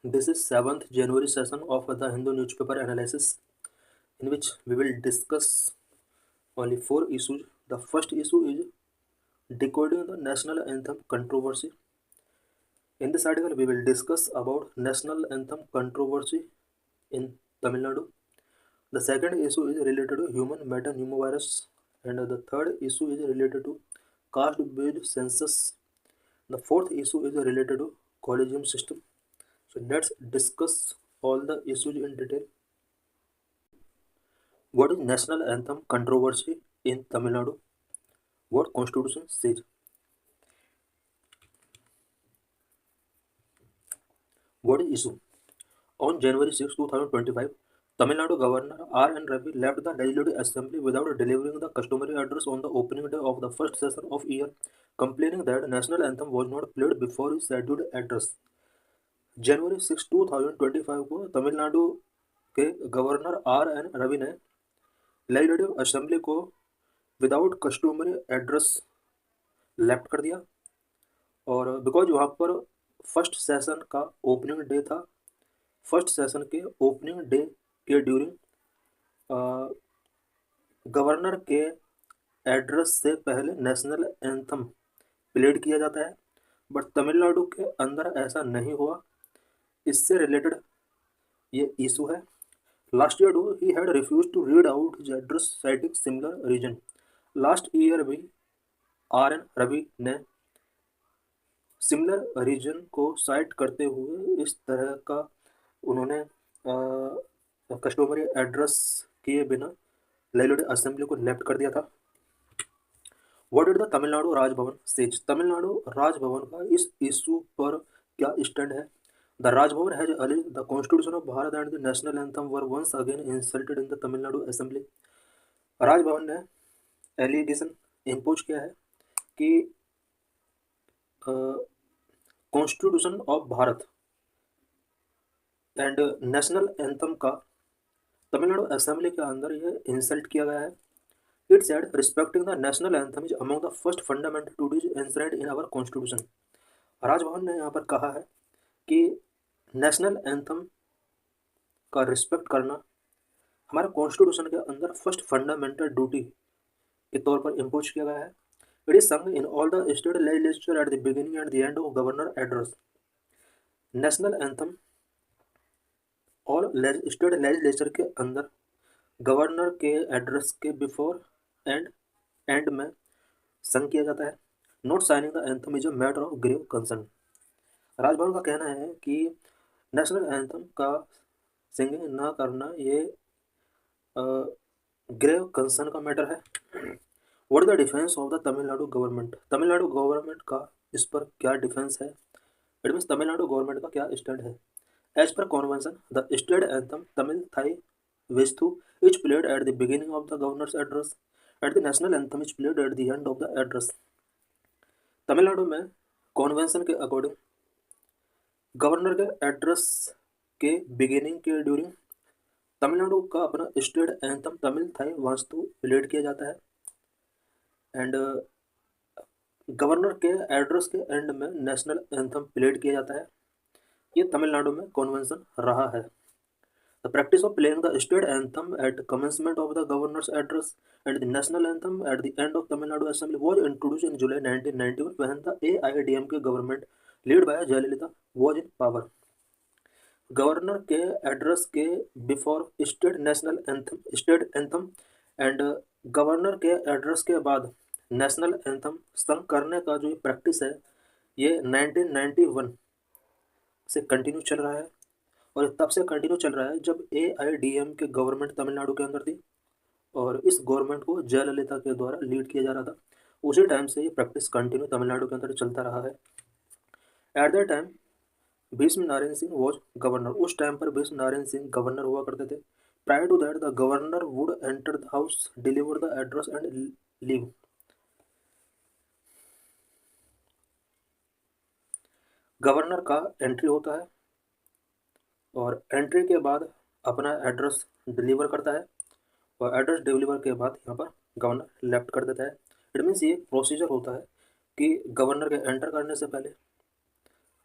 This is 7th January session of the Hindu newspaper analysis, in which we will discuss only four issues. The first issue is decoding the national anthem controversy. In this article, we will discuss about national anthem controversy in Tamil Nadu. The second issue is related to human metapneumovirus, and the third issue is related to caste-based census. The fourth issue is related to collegium system. So let's discuss all the issues in detail. What is national anthem controversy in Tamil Nadu? What constitution says? What is issue? On January 6, 2025, Tamil Nadu Governor R.N. Ravi left the Legislative Assembly without delivering the customary address on the opening day of the first session of year, complaining that national anthem was not played before his scheduled address. January 6, 2025 को तमिलनाडु के governor R.N. Ravi ने legislative assembly को without customary address left कर दिया, और because वहाँ पर first session का ओपनिंग डे था। फर्स्ट सेशन के ओपनिंग डे के ड्यूरिंग गवर्नर के एड्रेस से पहले नेशनल एंथम प्लेड किया जाता है, बट तमिलनाडु के अंदर ऐसा नहीं हुआ। इससे रिलेटेड ये इशू है। लास्ट ईयर ही had refuse to read out his address citing similar reason. Last year भी R.N. रवि ने सिमिलर रीजन को साइट करते हुए इस तरह का उन्होंने कस्टमरी एड्रेस किए बिना लेजिस्लेटिव असेंबली को लेफ्ट कर दिया था। What did the Tamil Nadu Raj Bhavan says? Tamil Nadu Raj Bhavan का इस इशू पर क्या स्टैंड है? The Raj Bhavan has alleged the constitution of Bharat and the national anthem were once again insulted in the Tamil Nadu assembly. Raj Bhavan ने एलिगेशन इम्पोज किया है कि constitution of Bharat and national anthem का तमिलनाडु असेंबली के अंदर यह इंसल्ट किया गया है। It said respecting the national anthem is among the first fundamental duties enshrined in our constitution. Raj Bhavan ने यहाँ पर कहा है कि नेशनल एंथम का रिस्पेक्ट करना हमारे कॉन्स्टिट्यूशन के अंदर फर्स्ट फंडामेंटल ड्यूटी के तौर पर इम्पोज किया गया है। इट इज संग in all the state legislature eight the beginning and the end of governor address. National anthem और स्टेट लेजिस्लेचर के अंदर गवर्नर के एड्रेस के बिफोर एंड एंड में संग किया जाता है। Not signing the anthem is a matter of grave concern. Raj Bhavan का कहना है कि नेशनल एंथम का सिंगिंग ना करना ये ग्रेव कंसर्न का मैटर है। What the defence of the Tamil Nadu government? Tamil Nadu government का इस पर क्या डिफेंस है? इट मीन्स तमिलनाडु गवर्नमेंट का क्या स्टैंड है? As per convention the state anthem Tamil Thai Vazhthu is played at the beginning of the governor's address at the national anthem is played at the end of the address. Tamil Nadu में convention के according governor के address के beginning के during Tamil Nadu का अपना state anthem Tamil Thai Vazhthu played किया जाता है, एंड गवर्नर के एड्रेस के एंड में नेशनल एंथम प्लेड किया जाता है। ये तमिलनाडु में कॉन्वेंशन रहा है। The practice of playing the state anthem at commencement of the governor's address and the national anthem at the end of Tamil Nadu assembly was introduced in July 1991 when the AIADMK government lead by Jayalalithaa was in power. Governor के address के before state anthem and governor के address के बाद national anthem संग करने का जो practice है ये 1991 से कंटिन्यू चल रहा है, और तब से कंटिन्यू चल रहा है जब AIADMK गवर्नमेंट तमिलनाडु के अंदर थी और इस गवर्नमेंट को जयललिता के द्वारा लीड किया जा रहा था। उसी टाइम से ये प्रैक्टिस कंटिन्यू तमिलनाडु के अंदर चलता रहा है। At that time Bhishma Narayan Singh was governor. उस टाइम पर भीष्म नारायण सिंह गवर्नर हुआ करते थे। Prior to that the governor would enter the house, deliver the address and leave. Governor का एंट्री होता है और एंट्री के बाद अपना एड्रेस डिलीवर करता है, और एड्रेस डिलीवर के बाद यहाँ पर गवर्नर लेफ्ट कर देता है। इट मीन्स ये प्रोसीजर होता है कि गवर्नर के एंटर करने से पहले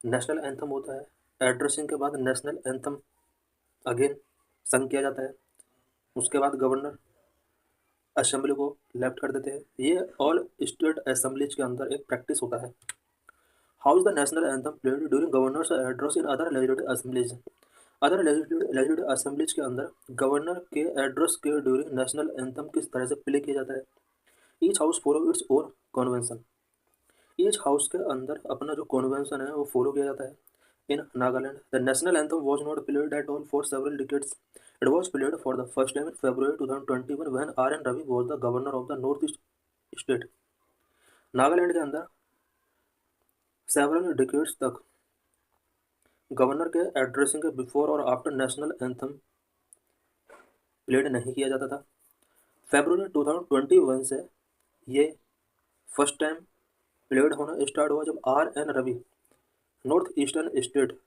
नेशनल एंथम होता है, एड्रेसिंग के बाद नेशनल एंथम अगेन संग किया जाता है। उसके बाद गवर्नर असेंबली को लेफ्ट कर देते हैं। ये ऑल स्टेट असेंबलीज के अंदर एक प्रैक्टिस होता है। How is the national anthem played during governors address in other legislative assemblies. Other legislative assemblies के अंदर गवर्नर के एड्रेस के ड्यूरिंग नेशनल एंथम किस तरह से प्ले किया जाता है। Each house follow its own convention. Each house के अंदर अपना जो कॉन्वेंशन है वो फॉलो किया जाता है। In Nagaland the national anthem was not played at all for several decades. It was played for the first time in February 2021 when R.N. Ravi was the governor of the North East state. Nagaland के अंदर several decades तक governor के addressing के before और after national anthem played नहीं किया जाता था। February 2021 से ये फर्स्ट टाइम प्लेड होना स्टार्ट हुआ जब R.N. Ravi north eastern state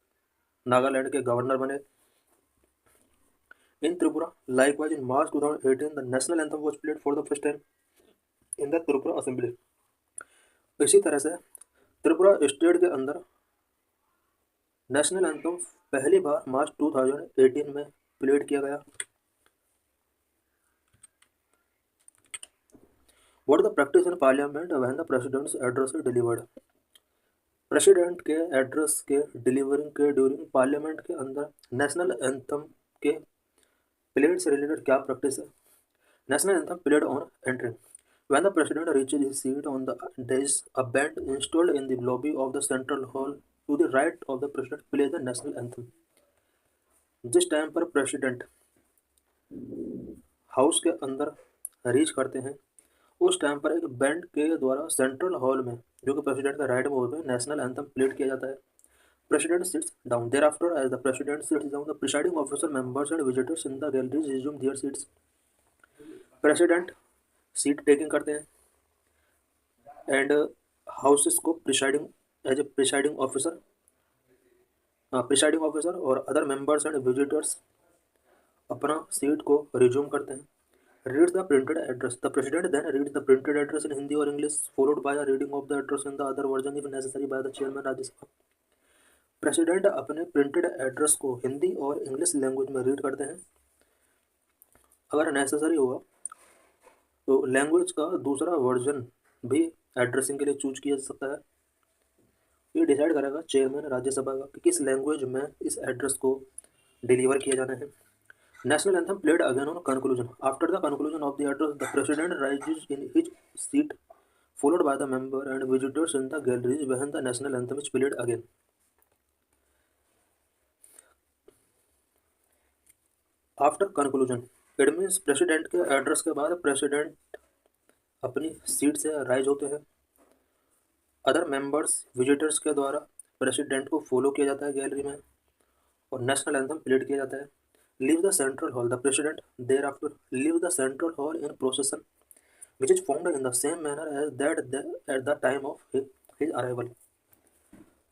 Nagaland के गवर्नर बने। In Tripura likewise in March 2018 the national anthem was played for the first time in the Tripura assembly. इसी तरह से त्रिपुरा स्टेट के अंदर नेशनल एंथम पहली बार मार्च 2018 में प्लेड किया गया। What the practice in parliament when the president's address is delivered. President के एड्रेस के डिलीवरिंग के ड्यूरिंग पार्लियामेंट के अंदर नेशनल एंथम के प्लेड से रिलेटेड क्या प्रैक्टिस है। National anthem played on entry when the president reaches his seat on the dais, a band installed in the lobby of the central hall to the right of the president plays the national anthem। जिस time पर president house के अंदर reach करते हैं उस time पर एक band के द्वारा सेंट्रल हॉल में जो कि प्रेसिडेंट के राइट में होते हैं नेशनल एंथम प्लेड किया जाता है। President sits down there after as the president sits down the presiding officer members and visitors in the galleries resume their seats. President seat taking करते हैं एंड हाउसेस को presiding as a presiding officer और other members and visitors अपना seat को resume करते हैं। Reads the printed address the president then reads the printed address in Hindi और English followed by a reading of the address in the other version if necessary by the chairman Rajya Sabha. President अपने printed address को हिंदी और English language में read करते हैं। अगर necessary हुआ तो लैंग्वेज का दूसरा वर्जन भी एड्रेसिंग के लिए चूज किया जा सकता है। ये डिसाइड करेगा चेयरमैन राज्यसभा का कि किस लैंग्वेज में इस एड्रेस को डिलीवर किया जाना है। National anthem played again on conclusion after the conclusion of the address the president rises in his seat followed by the member and visitors in the galleries when the national anthem is played again। After conclusion it means president के address के बाद president अपनी seat से rise होते हैं। Other members visitors के द्वारा president को फॉलो किया जाता है गैलरी में और नेशनल एंथम प्लेड किया जाता है। Leave the central hall the president there after leave the central hall in procession which is found in the same manner as that at the time of his arrival.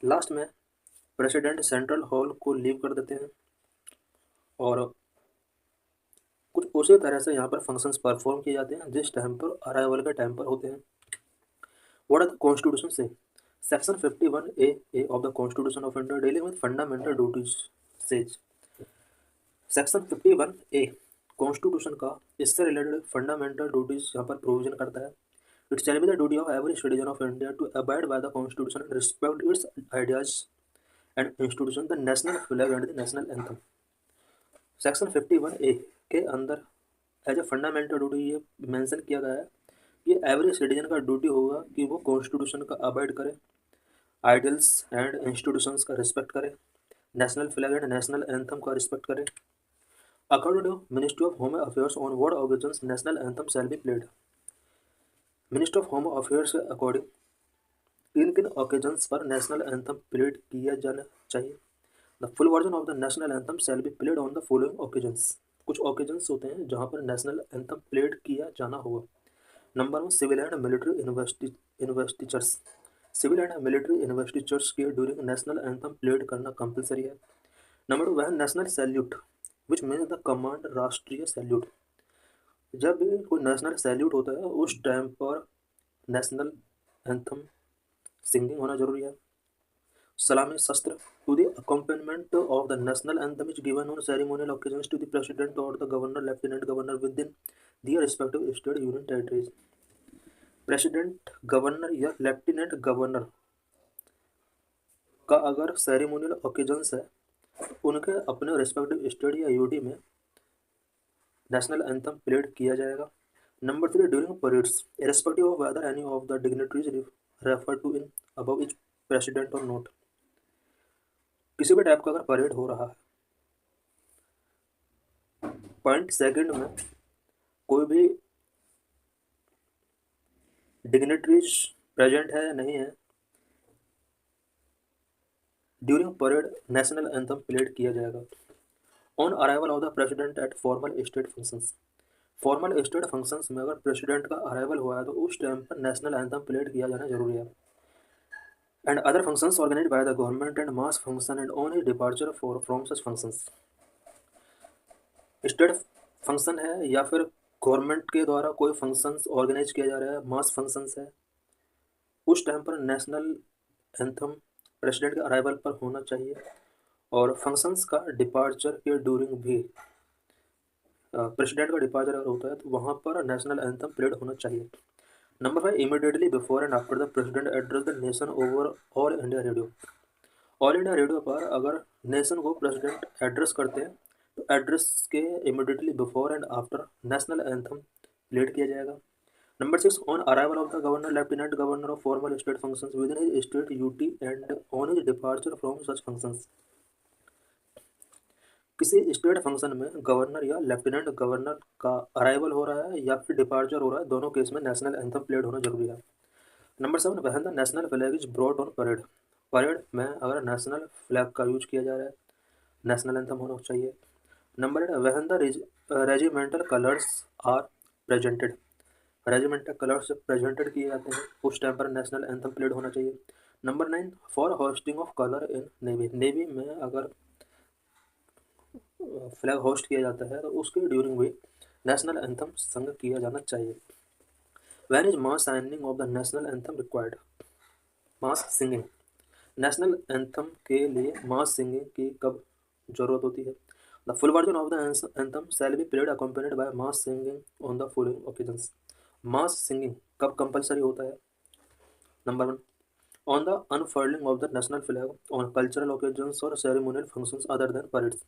Last में president central hall को leave कर देते हैं और कुछ उसी तरह से यहाँ पर फंक्शंस परफॉर्म किए जाते हैं जिस टाइम पर अराइवल के टाइम पर होते हैं। व्हाट आर द कॉन्स्टिट्यूशन से section 51A of the constitution of India dealing with fundamental duties says. Section 51A constitution का इससे रिलेटेड फंडामेंटल ड्यूटीज यहाँ पर प्रोविजन करता है। It shall be the duty of every citizen of India to abide by the constitution and respect its ideas and institution the national flag and the national anthem. Section 51A के अंदर as a fundamental duty ये mention किया गया है कि every citizen का duty होगा कि वो कॉन्स्टिट्यूशन का अबाइड करे, आइडियल्स एंड इंस्टीट्यूशंस का रिस्पेक्ट करे, national flag and national anthem का रिस्पेक्ट करे। According to ministry of home affairs on what occasions national anthem shall be played. Ministry of home affairs के अकॉर्डिंग किन किन occasions पर national anthem played किया जाना चाहिए। The full version of the national anthem shall be played on the following occasions. कुछ occasions होते हैं जहाँ पर नेशनल एंथम प्लेड किया जाना होगा। Number 1 civil and military investitures. Civil and military investitures के ड्यूरिंग नेशनल एंथम प्लेड करना कंपलसरी है। नंबर 2 वह national salute which means the command राष्ट्रीय सैल्यूट। जब भी कोई नेशनल सैल्यूट होता है उस टाइम पर नेशनल एंथम सिंगिंग होना जरूरी है। Salami Shastra. To the accompaniment of the national anthem is given on ceremonial occasions to the president or the governor, lieutenant governor within their respective state union territories. President governor या lieutenant governor का अगर ceremonial occasions है, उनके अपने respective state या UT में national anthem played किया जाएगा। Number 3, during parades irrespective of whether any of the dignitaries refer to in above is president और नोट। किसी भी टाइप का अगर परेड हो रहा है, पॉइंट सेकंड में कोई भी डिग्निटरीज प्रेजेंट है या नहीं है, during parade national anthem played किया जाएगा। On arrival of the president at formal state functions, formal state functions में अगर प्रेसिडेंट का अराइवल हुआ है तो उस टाइम पर नेशनल एंथम प्लेड किया जाना जरूरी है। And other functions organised by the government and mass function and on his departure for from such functions. State function है या फिर गवर्नमेंट के द्वारा कोई फंक्शंस ऑर्गेनाइज किया जा रहा है, मास फंक्शंस है, उस टाइम पर नेशनल एंथम प्रेसिडेंट के अराइवल पर होना चाहिए। और फंक्शंस का डिपार्चर के ड्यूरिंग भी प्रेसिडेंट का डिपार्चर अगर होता है तो वहाँ पर नेशनल एंथम प्लेड होना चाहिए। Number 5, immediately before and after the president address the nation over all India radio. All India radio पर अगर नेशन को प्रेसिडेंट एड्रेस करते हैं तो एड्रेस के immediately before and after national anthem played किया जाएगा। Number 6, on arrival of the governor lieutenant governor of formal state functions with in his state UT and on his departure from such functions. किसी state function में governor या lieutenant governor का arrival हो रहा है या फिर डिपार्चर हो रहा है, दोनों केस में नेशनल एंथम प्लेड होना जरूरी है। Number 7, when the national flag is brought on parade, parade में अगर नेशनल फ्लैग का यूज किया जा रहा है, नेशनल एंथम होना चाहिए। Number 8, when the regimental colours are presented, regimental colours presented किए जाते हैं, उस टाइम पर नेशनल एंथम प्लेड होना चाहिए। Number 9, for hosting of colour in navy, navy में अगर फ्लैग होस्ट किया जाता है तो उसके ड्यूरिंग भी नेशनल एंथम संग किया जाना चाहिए। When is mass singing of the national anthem required, mass singing, national anthem के लिए मास सिंगिंग की कब जरूरत होती है? The full version of the anthem shall be played accompanied by mass singing on the following occasions. Mass singing कब compulsory होता है? Number 1, on the unfurling of the national flag on cultural occasions और ceremonial functions other than parades.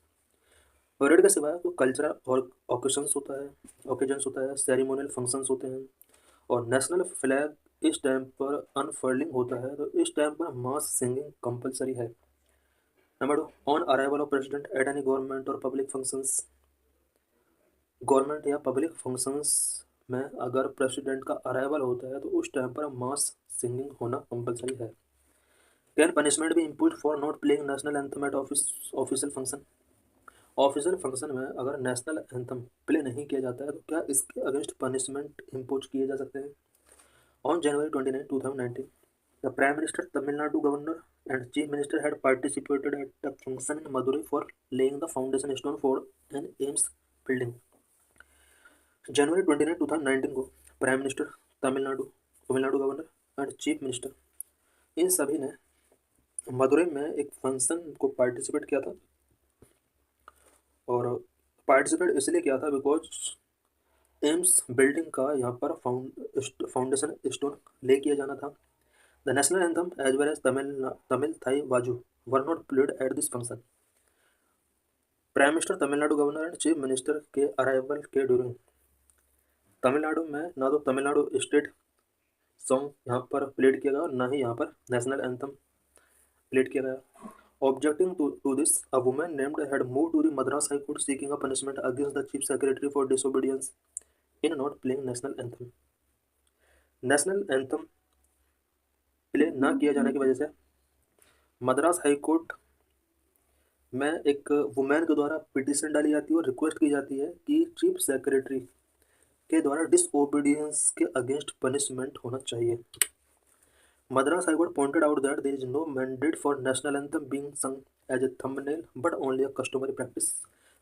Parade के सिवाय तो cultural और occasions होता है, ओकेजन्स होता है, सेरेमोनियल फंक्शंस होते हैं, और नेशनल फ्लैग इस टाइम पर अनफर्लिंग होता है तो इस टाइम पर मास सिंगिंग कंपलसरी है। Number 2, on arrival of president at any government और पब्लिक फंक्शंस, गवर्नमेंट या पब्लिक फंक्शंस में अगर प्रेसिडेंट का अराइवल होता है तो उस टाइम पर मास सिंगिंग होना कंपलसरी है। कैन पनिशमेंट भी impose for not playing national anthem at official function, official function में अगर नेशनल एंथम प्ले नहीं किया जाता है तो क्या इसके अगेंस्ट पनिशमेंट इम्पोज किए जा सकते हैं? On January 29, 2019, the prime minister Tamil Nadu governor and chief minister had participated at the function in Madurai for laying the foundation stone for an AIIMS building. जनवरी 29, 2019 को prime minister Tamil Nadu Tamil Nadu governor and chief minister इन सभी ने मदुरई में एक फंक्शन को participate किया था, और पार्टिसिपेट इसलिए किया था बिकॉज एम्स बिल्डिंग का यहाँ पर फाउंडेशन स्टोन ले किया जाना था। The national anthem as well as Tamil Thai बाजू were not played at this function. Prime minister Tamil Nadu governor and chief minister के अराइवल के ड्यूरिंग तमिलनाडु में ना तो तमिलनाडु स्टेट सॉन्ग यहाँ पर प्लेड किया गया और ना ही यहाँ पर नेशनल एंथम प्लेड किया गया। Objecting to this, a woman named had moved to the Madras High Court seeking a punishment against the Chief Secretary for disobedience in not playing national anthem. National anthem play ना किया जाने की वजह से Madras high court में एक women के द्वारा पिटीशन डाली जाती है और रिक्वेस्ट की जाती है कि चीफ सेक्रेटरी के द्वारा डिसओबीडियंस के अगेंस्ट पनिशमेंट होना चाहिए। Madras High Court pointed out that there is no mandate for national anthem being sung as a thumbnail, but only a customary practice.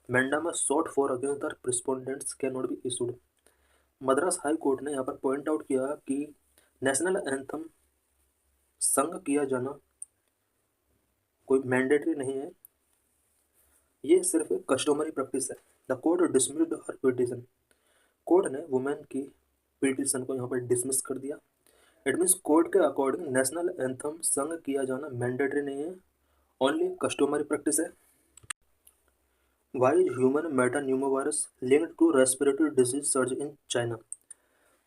Mandamus sought for against the respondents cannot be issued. Madras high court ने यहाँ पर point out किया कि national anthem sung किया जाना कोई mandatory नहीं है, ये सिर्फ एक कस्टमरी प्रैक्टिस है। The court dismissed her petition, court ने वुमेन की पिटिशन को यहाँ पर डिसमिस कर दिया। इट मीन्स कोर्ट के अकॉर्डिंग नेशनल एंथम संग किया जाना मैंडेटरी नहीं है, ओनली कस्टमरी प्रैक्टिस है। Why is human metapneumovirus linked to respiratory disease surge in China.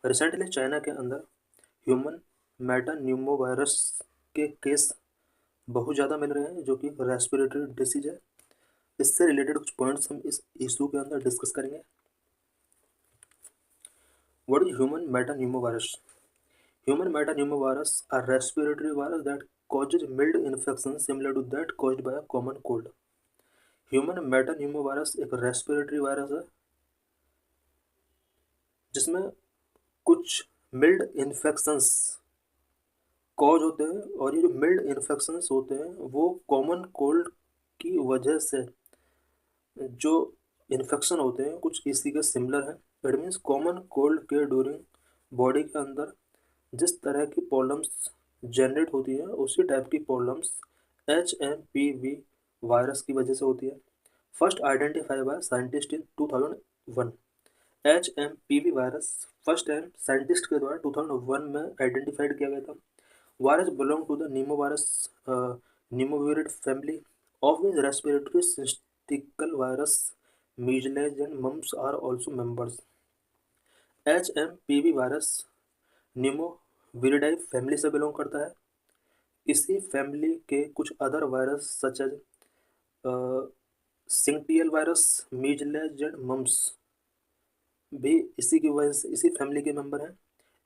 Recently China के अंदर ह्यूमन मेटान्यूमोवायरस के केस बहुत ज़्यादा मिल रहे हैं जो कि रेस्पिरेटरी डिसीज है। इससे रिलेटेड कुछ पॉइंट्स हम इस इशू के अंदर डिस्कस करेंगे। What is human metapneumovirus? Human metapneumovirus are respiratory virus that causes mild infection similar to that caused by a common cold. Human metapneumovirus एक रेस्पिरेटरी वायरस है जिसमें कुछ मिल्ड इन्फेक्शंस कॉज होते हैं, और ये जो मिल्ड इन्फेक्शंस होते हैं वो कॉमन कोल्ड की वजह से जो इन्फेक्शन होते हैं कुछ इसी के सिमिलर है। इट मीन्स कॉमन कोल्ड के ड्यूरिंग बॉडी के अंदर जिस तरह की प्रॉब्लम्स जनरेट होती है उसी टाइप की प्रॉब्लम्स HMPV वायरस की वजह से होती है। First identify by scientist in 2001। HMPV virus first time scientist के द्वारा 2001 में आइडेंटिफाइड किया गया था। Virus belong to the pneumovirus pneumoviridae family of which respiratory syncytial virus, measles and mumps are also members. HMPV virus pneumoviridae family से belong करता है। इसी फैमिली के कुछ other virus such as syncytial virus, measles and mumps भी इसी की वजह से इसी फैमिली के मेंबर हैं।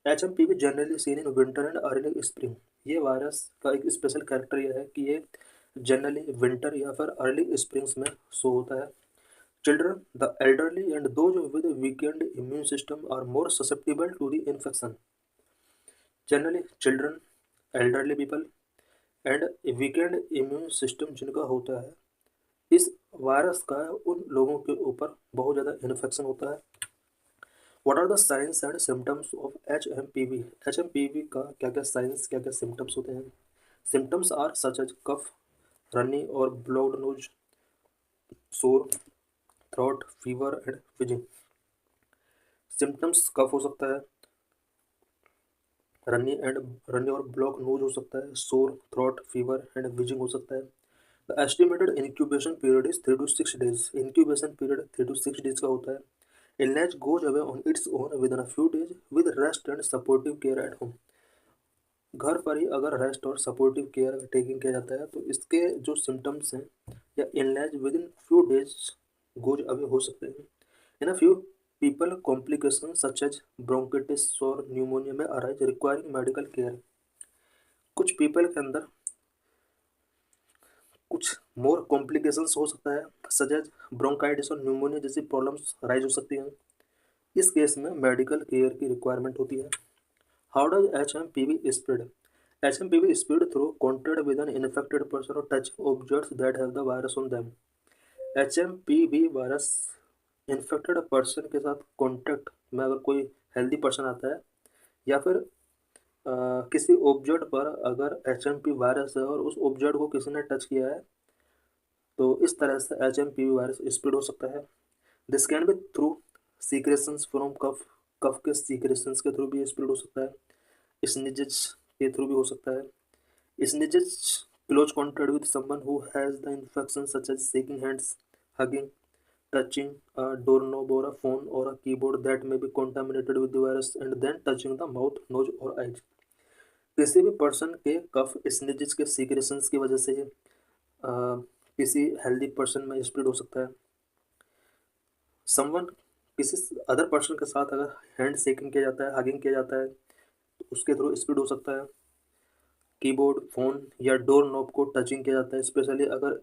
HMPV generally seen in winter and early spring. ये वायरस का एक स्पेशल कैरेक्टर यह है कि ये जनरली विंटर या फिर अर्ली स्प्रिंग्स में शो होता है। Children, the elderly and those with weakened immune system are more susceptible to the infection. Generally children, elderly people and weakened immune system जिनका होता है, इस वायरस का उन लोगों के ऊपर बहुत ज़्यादा इन्फेक्शन होता है। What are the signs and symptoms of HMPV? HMPV का क्या क्या साइंस क्या क्या सिम्टम्स होते हैं? Symptoms are such as cough, runny और blocked nose, sore throat, fever and wheezing. Symptoms cough हो सकता है, रनी और ब्लॉक नोज हो सकता है, सोर थ्रोट, फीवर एंड विजिंग हो सकता है। The estimated incubation period is 3 to 6 days। Incubation period 3 to 6 days का होता है। Illness goes away on its own within a few days with rest and supportive care at home। घर पर ही अगर rest और सपोर्टिव केयर टेकिंग किया जाता है तो इसके जो सिम्टम्स हैं या illness within few days goes away हो सकते हैं। In a few people complication such as bronchitis और न्यूमोनिया में अराइज रिक्वायरिंग मेडिकल केयर। कुछ पीपल के अंदर कुछ मोर कॉम्प्लिकेशंस हो सकता है सच एज ब्रोंकाइटिस और न्यूमोनिया जैसी प्रॉब्लम्स राइज हो सकती हैं। इस केस में मेडिकल केयर की रिक्वायरमेंट होती है। How does HMPV spread? HMPV spread through contact with an infected person और touching objects that have the virus on them. HMPV virus infected person के साथ कॉन्टैक्ट में अगर कोई हेल्दी पर्सन आता है या फिर किसी ऑब्जेक्ट पर अगर HMPV वायरस है और उस ऑब्जेक्ट को किसी ने टच किया है तो इस तरह से HMPV वायरस स्प्रेड हो सकता है। This can be through secretions from cough, cough के सीक्रेशंस के थ्रू भी स्प्रेड हो सकता है। स्निजेस के थ्रू भी हो सकता है। Sneezes close contact with someone who has the infection such as shaking hands, hugging, touching a doorknob or a phone or a keyboard that may be contaminated with the virus and then touching the mouth, nose or eyes। किसी भी person के कफ स्निजेस के secretions की वजह से ही किसी healthy person में spread हो सकता है। समवन किसी अदर पर्सन के साथ अगर हैंड शेकिंग किया जाता है, हगिंग किया जाता है तो उसके थ्रू स्प्रेड हो सकता है। कीबोर्ड, फोन या डोर नॉब को टचिंग किया जाता है, स्पेशली अगर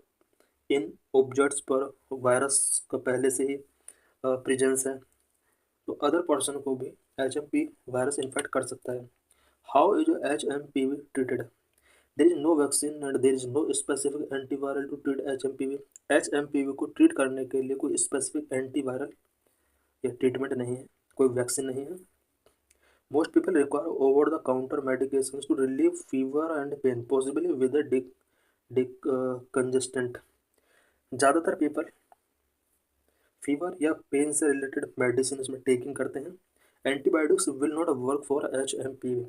इन ऑब्जेक्ट्स पर वायरस का पहले से ही प्रेजेंस है तो अदर पर्सन को भी HMP वायरस इन्फेक्ट कर सकता है। How is HMPV treated? There is no vaccine and there is no specific antiviral to treat HMPV। HMPV को ट्रीट करने के लिए कोई स्पेसिफिक एंटीवायरल या ट्रीटमेंट नहीं है, कोई वैक्सीन नहीं है। Most people require over the counter medications to relieve fever and pain, possibly with decongestant. ज़्यादातर पीपल फीवर या पेन से रिलेटेड मेडिसिन इसमें टेकिंग करते हैं। Antibiotics will not work for HMPV।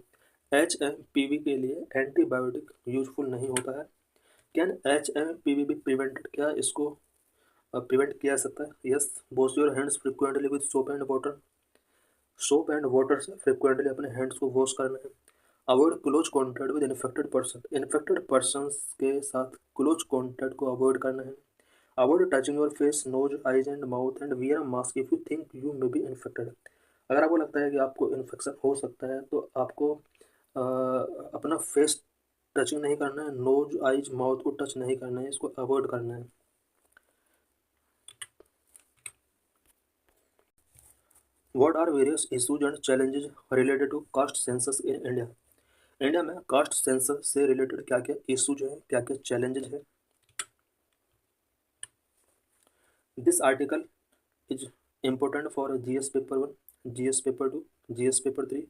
HMPV के लिए एंटीबायोटिक यूजफुल नहीं होता है। Can HMPV be prevented? क्या इसको प्रिवेंट किया जा सकता है? Yes. Wash your hands frequently with soap and water. Soap and water से फ्रिक्वेंटली अपने हैंड्स को वॉश करना है। Avoid close contact with infected person. Infected person के साथ क्लोज कॉन्टैक्ट को अवॉइड करना है। Avoid touching your face, nose, eyes and mouth and wear a mask if you think you may be infected. अगर आपको लगता है कि आपको इन्फेक्शन हो सकता है तो आपको अपना फेस टचिंग नहीं करना है, नोज, आइज, माउथ को टच नहीं करना है, इसको अवॉइड करना है। What are various issues and challenges related to caste census in India? India में कास्ट सेंसस से रिलेटेड क्या क्या इशूज हैं, क्या क्या चैलेंजेस हैं? This article is important for GS paper 1, GS paper 2, GS paper 3,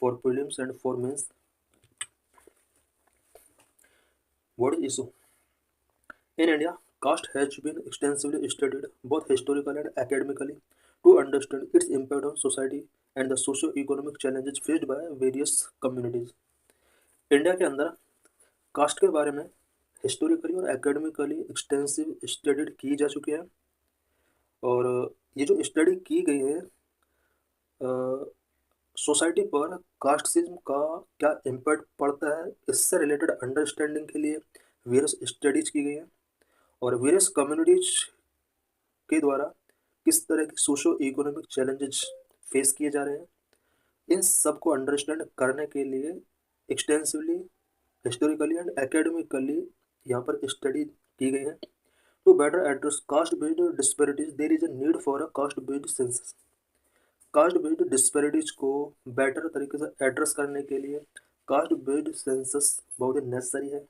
for prelims and for mains. What is issue? In India, caste has been extensively studied both historically and academically to understand its impact on society and the socio-economic challenges faced by various communities. India के अंदर cast के बारे में historically और academically extensive study की जा चुकी है और ये जो स्टडी की गई है सोसाइटी पर कास्टिज्म का क्या इम्पैक्ट पड़ता है इससे रिलेटेड अंडरस्टैंडिंग के लिए वेरियस स्टडीज की गई हैं और वेरियस कम्युनिटीज के द्वारा किस तरह के सोशो इकोनॉमिक चैलेंजेस फेस किए जा रहे हैं, इन सब को अंडरस्टैंड करने के लिए एक्सटेंसिवली हिस्टोरिकली एंड एकेडमिकली यहाँ पर स्टडी की गई है। To better address caste based disparities there is a need for a caste based census. Caste based disparities को बेटर तरीके से एड्रेस करने के लिए कास्ट बेस्ड सेंसस बहुत ही नेसेसरी है।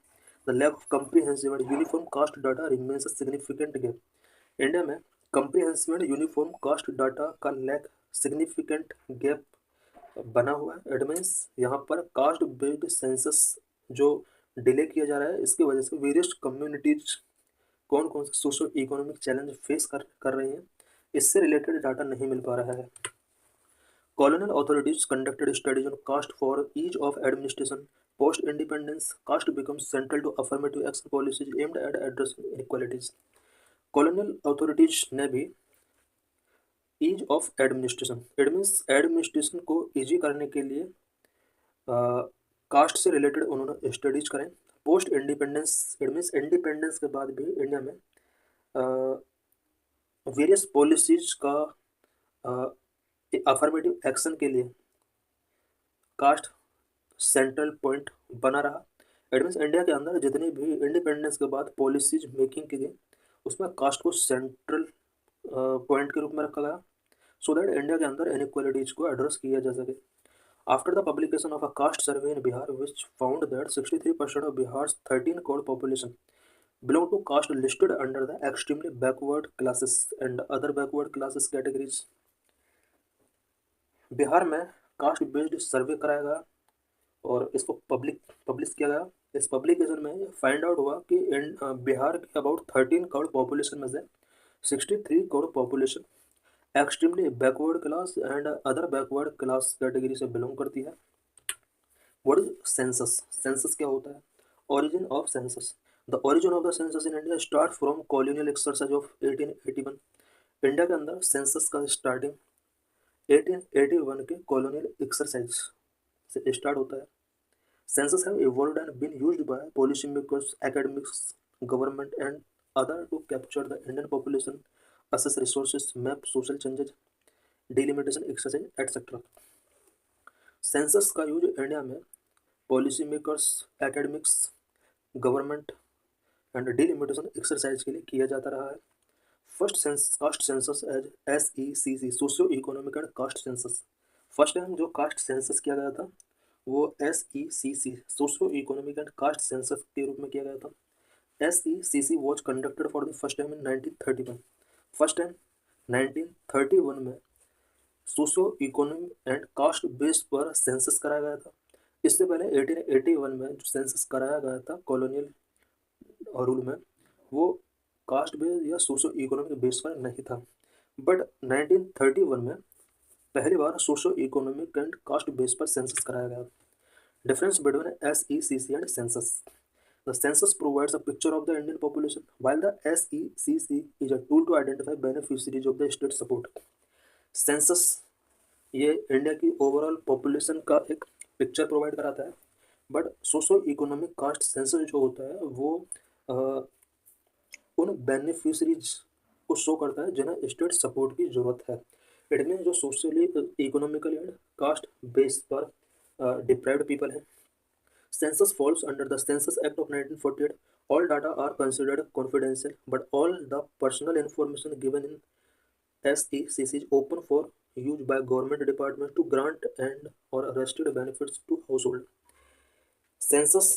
The lack of comprehensive and uniform caste data remains a significant gap. India में comprehensive and uniform caste data का लैक सिग्निफिकेंट गैप बना हुआ है। इट मीन्स यहाँ पर कास्ट बेस्ड सेंसस जो डिले किया जा रहा है इसकी वजह से वेरियस कम्युनिटीज कौन कौन से सोशो इकोनॉमिक चैलेंज फेस कर रही हैं, इससे रिलेटेड डाटा नहीं मिल पा रहा है। Colonial authorities conducted studies on caste for ease of administration. Post-independence, caste becomes central to affirmative action policies aimed at addressing inequalities. Colonial authorities ने भी ease of administration, it means administration को easy करने के लिए cast से related उन्होंने studies करें। Post independence, it means independence के बाद भी इंडिया में वेरियस पॉलिसीज का अफर्मेटिव एक्शन के लिए कास्ट सेंट्रल पॉइंट बना रहा। इट मीन्स इंडिया के अंदर जितनी भी इंडिपेंडेंस के बाद पॉलिसीज मेकिंग की गई उसमें कास्ट को सेंट्रल पॉइंट के रूप में रखा गया सो दैट इंडिया के अंदर इनइक्वालिटीज को एड्रेस किया जा सके। After the publication of a cast survey in Bihar which found that 63% of Bihar 13 crore population belong to caste listed under the extremely backward classes and other backward classes categories. Bihar में caste based सर्वे कराया गया और इसको publish किया गया। इस पब्लिकेशन में find out हुआ कि बिहार की अबाउट 13 करोड़ पॉपुलेशन में से 63 crore population extremely backward class and other backward class category से बिलोंग करती है। What is census? सेंसस क्या होता है? Origin of census. The origin of the census in India start from colonial exercise of 1881। India के अंदर सेंसस का starting 1881 के कॉलोनियल एक्सरसाइज से स्टार्ट होता है। Census have evolved and been used by policymakers, academics, government, and other to capture the Indian population, assess resources, map social changes, delimitation exercise, etc. Census का use India में policy makers, academics, government and delimitation exercise के लिए किया जाता रहा है। First caste census as SECC, socio economic and caste census. First time जो caste census किया गया था वो SECC, socio economic and caste census के रूप में किया गया था। SECC was conducted for the first time in 1931। First time 1931 में socio economic and caste base पर सेंसस कराया गया था। इससे पहले 1881 में जो सेंसस कराया गया था कॉलोनियल रूल में वो कास्ट बेस या सोशो इकोनॉमिक बेस पर नहीं था, बट 1931 में पहली बार socio economic and caste base पर सेंसस कराया गया। Difference between SECC and census. The census provides a picture of the Indian population, while the SECC is a tool to identify beneficiaries of the state support. Census ये India की overall population का एक picture provide कराता है, but socio economic caste census जो होता है वो उन बेनिफिशरीज को शो करता है जिन्हें स्टेट सपोर्ट की ज़रूरत है। इट मीन जो socially economically and caste base पर डिप्राइव्ड पीपल है। Census falls under the Census Act of 1948. All data are considered confidential, but all the personal information given in SECC is open for use by government departments to grant and or arrested benefits to household. Census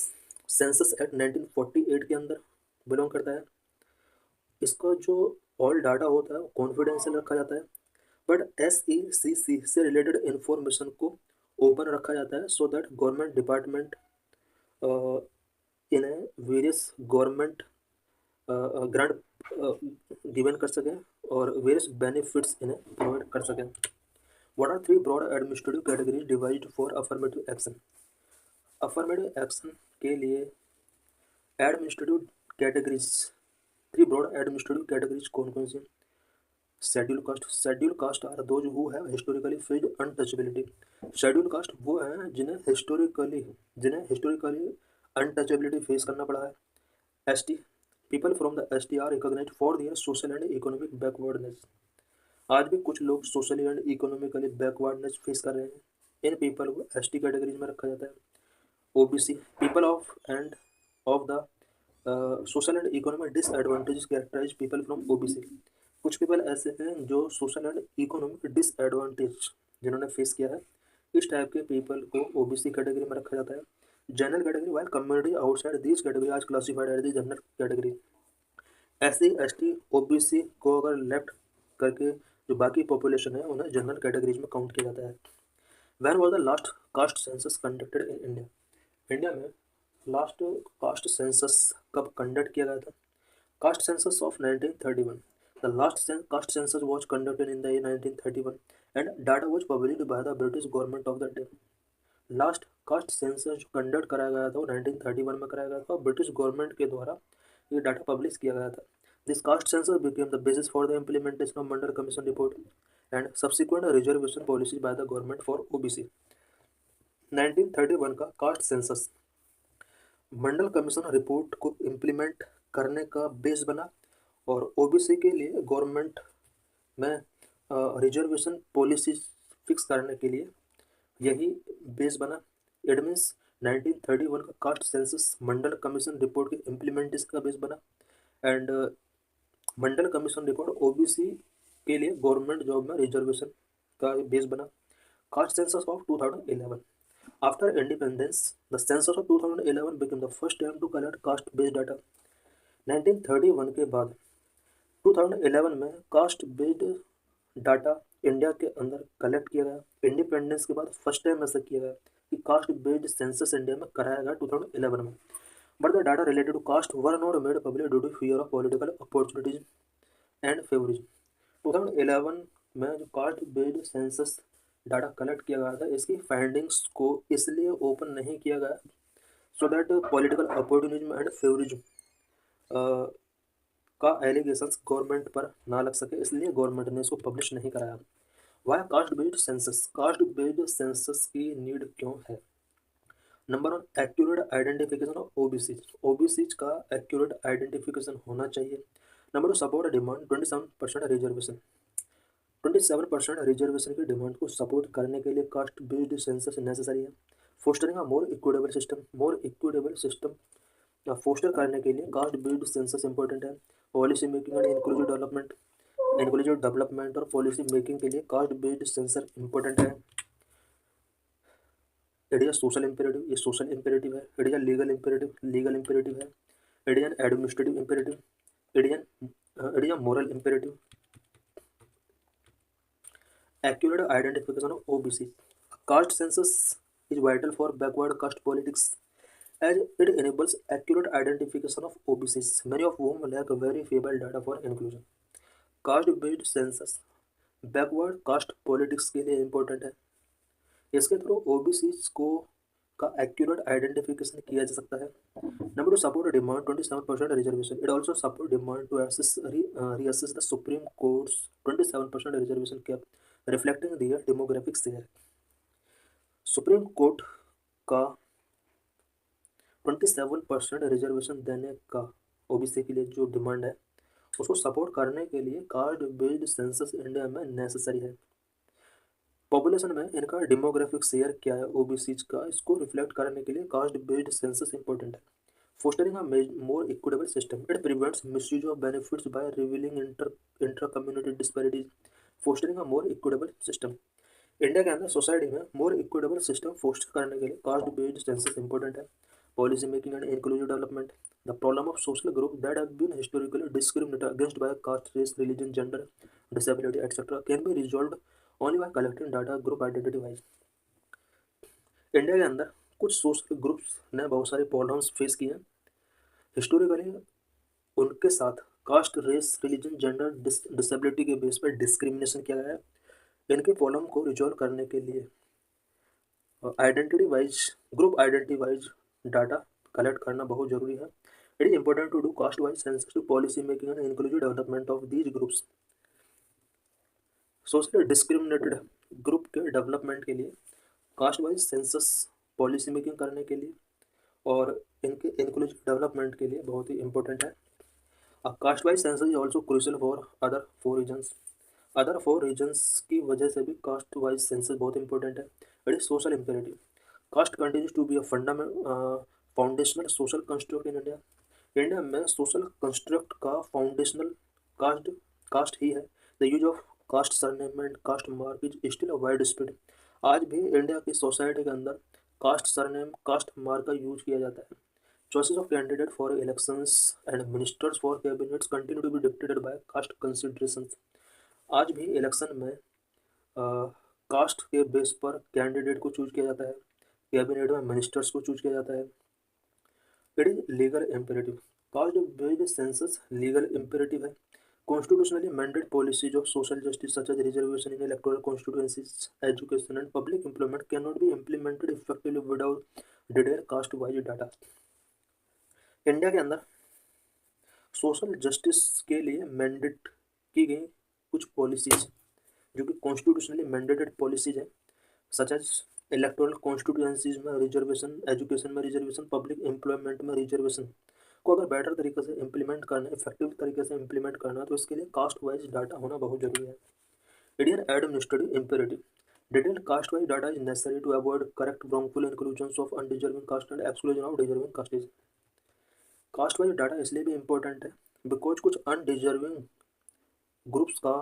census act 1948 के अंदर belong करता है। इसका जो all data होता है वो confidential रखा जाता है, बट SECC से रिलेटेड इंफॉर्मेशन को ओपन रखा जाता है सो दैट गवर्नमेंट डिपार्टमेंट इन्हें वेरियस गवर्नमेंट ग्रांट गिवन कर सकें और वेरियस बेनिफिट्स इन्हें प्रोवाइड कर सकें। What are 3 broad administrative categories divide for affirmative action. Affirmative action के लिए administrative categories 3 broad administrative categories कौन कौन सी? Schedule caste are those who have historically faced untouchability. Schedule caste वो हैं जिन्हें हिस्टोरिकली अनटचेबिलिटी फेस करना पड़ा है। ST people from the ST are recognised for their social and economic backwardness. आज भी कुछ लोग socially and economically backwardness face कर रहे हैं। इन पीपल को ST कैटेगरीज में रखा जाता है। OBC people of the social and economic disadvantage characterise people from OBC। कुछ पीपल ऐसे हैं जो सोशल एंड इकोनॉमिक डिसएडवांटेज जिन्होंने फेस किया है, इस टाइप के पीपल को OBC कैटेगरी में रखा जाता है। General category while community outside this category आज classified as the general category. SC ST OBC को अगर लेफ्ट करके जो बाकी पॉपुलेशन है उन्हें जनरल कैटेगरीज में काउंट किया जाता है। When was the last caste census conducted in India. India में लास्ट कास्ट सेंसस कब कंडक्ट किया गया था? Cast census of 1931। The last caste census was conducted in the year 1931 and data was published by the British government of the day. Last caste census जो conduct कराया गया था वो 1931 में कराया गया था और ब्रिटिश गवर्नमेंट के द्वारा ये डाटा पब्लिश किया गया था। This caste census became the basis for the implementation of Mandal commission report and subsequent reservation policy bye the government for OBC। 1931 का caste census Mandal commission report को इम्प्लीमेंट करने का बेस बना और OBC के लिए गवर्नमेंट में रिजर्वेशन पॉलिसी फिक्स करने के लिए यही बेस बना। इट मीन्स 1931 का caste census Mandal commission report के इम्प्लीमेंटेशन का बेस बना and Mandal commission report OBC के लिए गवर्नमेंट जॉब में रिजर्वेशन का बेस बना। Caste census of 2011। After independence the census of 2011 became the first time to collect caste based data. 1931 के बाद 2011 में कास्ट बेस्ड डाटा इंडिया के अंदर कलेक्ट किया गया। इंडिपेंडेंस के बाद फर्स्ट टाइम ऐसा किया गया कि कास्ट बेस्ड सेंसस इंडिया में कराया गया 2011 में, but the data related to caste were not made public due to fear of political opportunities and favouritism. 2011 में जो caste based census data collect किया गया था इसकी फाइंडिंग्स को इसलिए ओपन नहीं किया गया so that political opportunism and favouritism का एलिगेशंस गवर्नमेंट पर ना लग सके, इसलिए गवर्नमेंट ने इसको पब्लिश नहीं कराया। Why caste based census? Caste based census की नीड क्यों है? Number 1 accurate identification of OBC का एक्यूरेट आइडेंटिफिकेशन होना चाहिए। Number 2 support demand 27% reservation. 27% reservation की डिमांड को सपोर्ट करने के लिए कास्ट बेस्ड सेंसस नेसेसरी है। Fostering a more equitable system foster करने के लिए कास्ट बेस्ड सेंसस इंपॉर्टेंट है। Policy making and inclusive development और पॉलिसी मेकिंग के लिए कास्ट बेस्ड सेंसर इंपॉर्टेंट है। इट इज सोशल इंपेरेटिव, ये सोशल इंपेरेटिव है। इट इज लीगल इंपेरेटिव है। It is administrative imperative, it is moral imperative. Accurate identification of OBC. Caste census is vital for backward caste politics. as it enables accurate identification of OBCs, many of whom lack verifiable data for inclusion. Cast-based census backward caste politics के लिए important है। इसके through OBCs को का accurate identification किया जा सकता है। Number two, support demand 27% reservation. It also support demand to reassess the Supreme Court's 27% reservation cap, reflecting their demographic share. Supreme court का 27% रिजर्वेशन देने का ओबीसी के लिए जो डिमांड है उसको सपोर्ट करने के लिए कास्ट बेस्ड सेंसस इंडिया में नेसेसरी है। पॉपुलेशन में इनका डेमोग्राफिक शेयर क्या है ओबीसीज का, इसको रिफ्लेक्ट करने के लिए कास्ट बेस्ड सेंसस इंपॉर्टेंट है। Fostering a more equitable system, it prevents misuse of benefits by revealing inter community disparities. Fostering a more equitable system, India के अंदर सोसाइटी में मोर इक्विटेबल सिस्टम फोस्टर करने के लिए कास्ट बेस्ड सेंसस इंपॉर्टेंट है। Policy making and inclusive development, the problem of social group that have been historically discriminated against by caste, race, religion, gender, disability etcetera can be resolved only by collecting data group identity wise. India के अंदर कुछ social groups ने बहुत सारे problems face किए हैं historically, उनके साथ caste, race, religion, gender, disability के बेस पर डिस्क्रिमिनेशन किया गया है। इनके प्रॉब्लम को रिजॉल्व करने के लिए identity wise group identity wise data collect करना बहुत जरूरी है। It is important to do caste wise census to policy making and inclusive development of these groups. Socially discriminated group के डेवलपमेंट के लिए caste wise census policy making करने के लिए और इनके इंक्लूसिव डेवलपमेंट के लिए बहुत ही इंपॉर्टेंट है। Caste wise census is also crucial for other 4 reasons. Other 4 reasons की वजह से भी कास्ट वाइज सेंसस बहुत इंपॉर्टेंट है। It is social imperative, caste continues to be a foundational social construct in India. India में social construct का foundational caste ही है। The use of caste surname and caste mark is still a widespread. आज भी India की society के अंदर caste surname, caste mark का यूज किया जाता है। Choices of candidate for elections and ministers for cabinets continue to be dictated by caste considerations. आज भी इलेक्शन में कास्ट के बेस पर कैंडिडेट को चूज किया जाता है, कैबिनेट में मिनिस्टर्स को चूज किया जाता है। It is legal imperative, cast based census legal imperative है। Constitutionally mandated policies of social justice such as reservation in electoral constituencies, education and public employment cannot be implemented effectively without detailed caste-wise data. India के अंदर social justice के लिए mandate की गई कुछ policies जो कि कॉन्स्टिट्यूशनली मैंडेटेड पॉलिसीज हैं, सच एज इलेक्टोरल कॉन्स्टिट्यूएंसीज में रिजर्वेशन, एजुकेशन में रिजर्वेशन, पब्लिक एम्प्लॉयमेंट में रिजर्वेशन को अगर बेटर तरीके से इम्प्लीमेंट करना, इफेक्टिव तरीके से इम्प्लीमेंट करना, तो इसके लिए कास्ट वाइज डाटा होना बहुत जरूरी है। Indian administrative imperative, detailed caste wise data is necessary to avoid correct wrongful inclusions of undeserving caste and exclusion of deserving castes. Caste wise data इसलिए भी इम्पोर्टेंट है बिकॉज कुछ अनडिजर्विंग ग्रुप्स का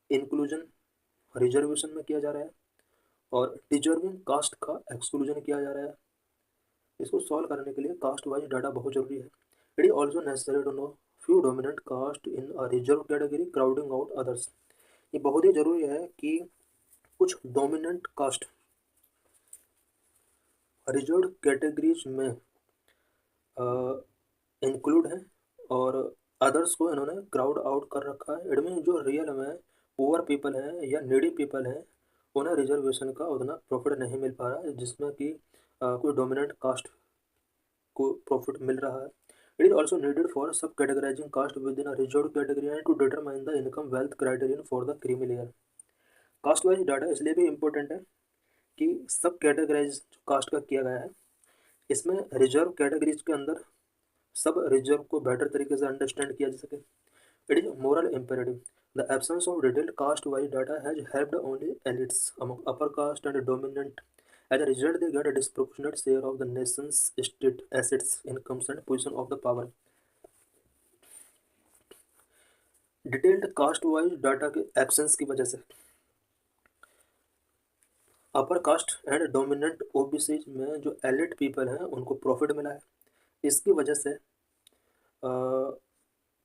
inclusion reservation में किया जा रहा है और डिजर्विंग कास्ट का एक्सक्लूजन किया जा रहा है। इसको सॉल्व करने के लिए कास्ट वाइज डाटा बहुत जरूरी है। It is also necessary to know few dominant caste in a reserve category crowding out others. ये बहुत ही जरूरी है कि कुछ डोमिनेंट कास्ट रिजर्व कैटेगरीज में इंक्लूड है और अदर्स को इन्होंने क्राउड आउट कर रखा है। इट मीन जो रियल में पुअर पीपल हैं या नीडी पीपल हैं उन्हें रिजर्वेशन का उतना प्रॉफिट नहीं मिल पा रहा है जिसमें कि कोई डोमिनेंट कास्ट को प्रॉफिट मिल रहा है। It is also needed for sub categorising caste within a reserve category and to determine the income wealth criterion for the creamy layer. Caste wise data इसलिए भी इम्पोर्टेंट है कि सब categorise cast का किया गया है, इसमें रिजर्व कैटेगरीज के अंदर सब रिजर्व को बेटर तरीके से अंडरस्टैंड किया जा सके। It is moral imperative, the absence of detailed caste wise data has helped only elites among upper caste and dominant. As a result, they get a disproportionate share of the nation's state assets, incomes, and position of the power. Detailed caste wise data के absence की वजह से upper caste and dominant OBC में जो elite people हैं उनको profit मिला है। इसकी वजह से